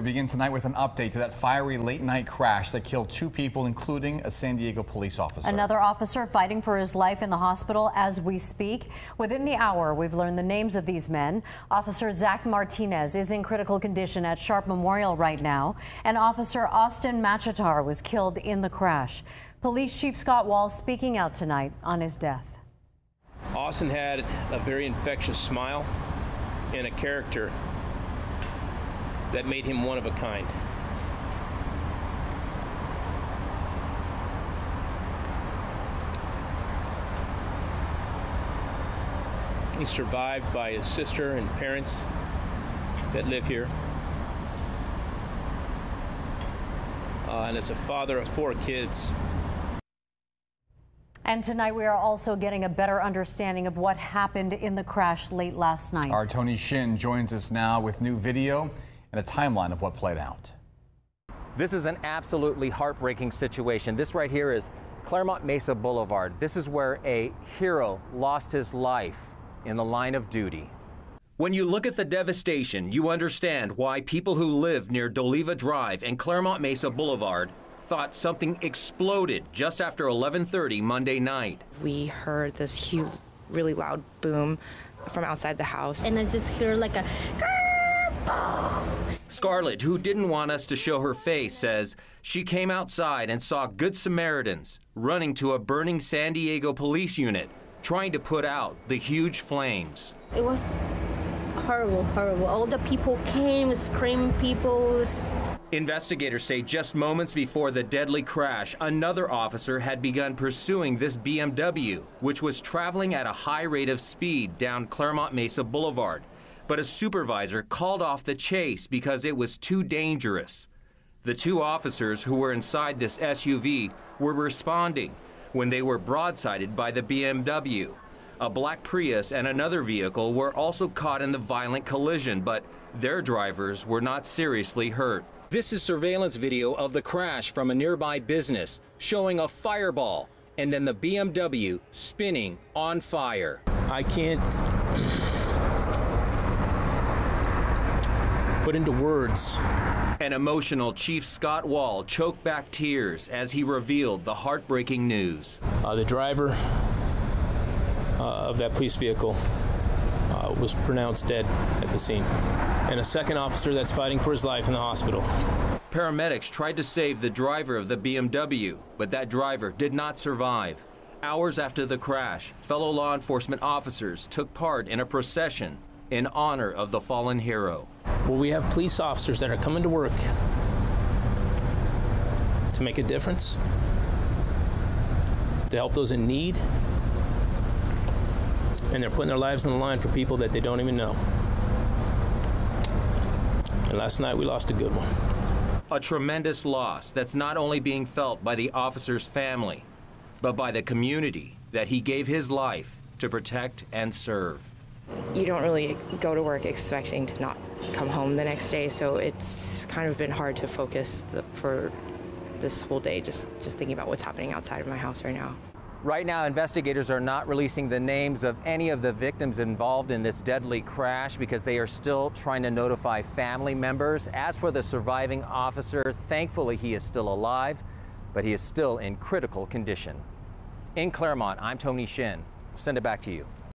We begin tonight with an update to that fiery late-night crash that killed 2 people, including a San Diego police officer. Another officer fighting for his life in the hospital as we speak. Within the hour, we've learned the names of these men. Officer Zach Martinez is in critical condition at Sharp Memorial right now, and Officer Austin Machetar was killed in the crash. Police Chief Scott Wall speaking out tonight on his death. Austin had a very infectious smile and a character that made him one of a kind. He's survived by his sister and parents that live here. And as a father of 4 kids. And tonight we are also getting a better understanding of what happened in the crash late last night. Our Tony Shin joins us now with new video and a timeline of what played out. This is an absolutely heartbreaking situation. This right here is Claremont Mesa Boulevard. This is where a hero lost his life in the line of duty. When you look at the devastation, you understand why people who live near D'Oliva Drive and Claremont Mesa Boulevard thought something exploded just after 11:30 Monday night. We heard this huge, really loud boom from outside the house. And I just hear like a... Scarlett, who didn't want us to show her face, says she came outside and saw Good Samaritans running to a burning San Diego police unit, trying to put out the huge flames. It was horrible, horrible. All the people came, screaming people. Investigators say just moments before the deadly crash, another officer had begun pursuing this BMW, which was traveling at a high rate of speed down Claremont Mesa Boulevard. But a supervisor called off the chase because it was too dangerous. The 2 officers who were inside this SUV were responding when they were broadsided by the BMW. A black Prius and another vehicle were also caught in the violent collision, but their drivers were not seriously hurt. This is surveillance video of the crash from a nearby business, showing a fireball and then the BMW spinning on fire. I can't put into words. An emotional Chief Scott Wall choked back tears as he revealed the heartbreaking news. The driver of that police vehicle was pronounced dead at the scene, and a second officer that's fighting for his life in the hospital. Paramedics tried to save the driver of the BMW, but that driver did not survive. Hours after the crash, fellow law enforcement officers took part in a procession in honor of the fallen hero. Well, we have police officers that are coming to work to make a difference, to help those in need, and they're putting their lives on the line for people that they don't even know. And last night we lost a good one. A tremendous loss that's not only being felt by the officer's family, but by the community that he gave his life to protect and serve. You don't really go to work expecting to not come home the next day, so it's kind of been hard to focus for this whole day, just thinking about what's happening outside of my house right now. Right now, investigators are not releasing the names of any of the victims involved in this deadly crash because they are still trying to notify family members. As for the surviving officer, thankfully he is still alive, but he is still in critical condition. In Claremont, I'm Tony Shin. Send it back to you.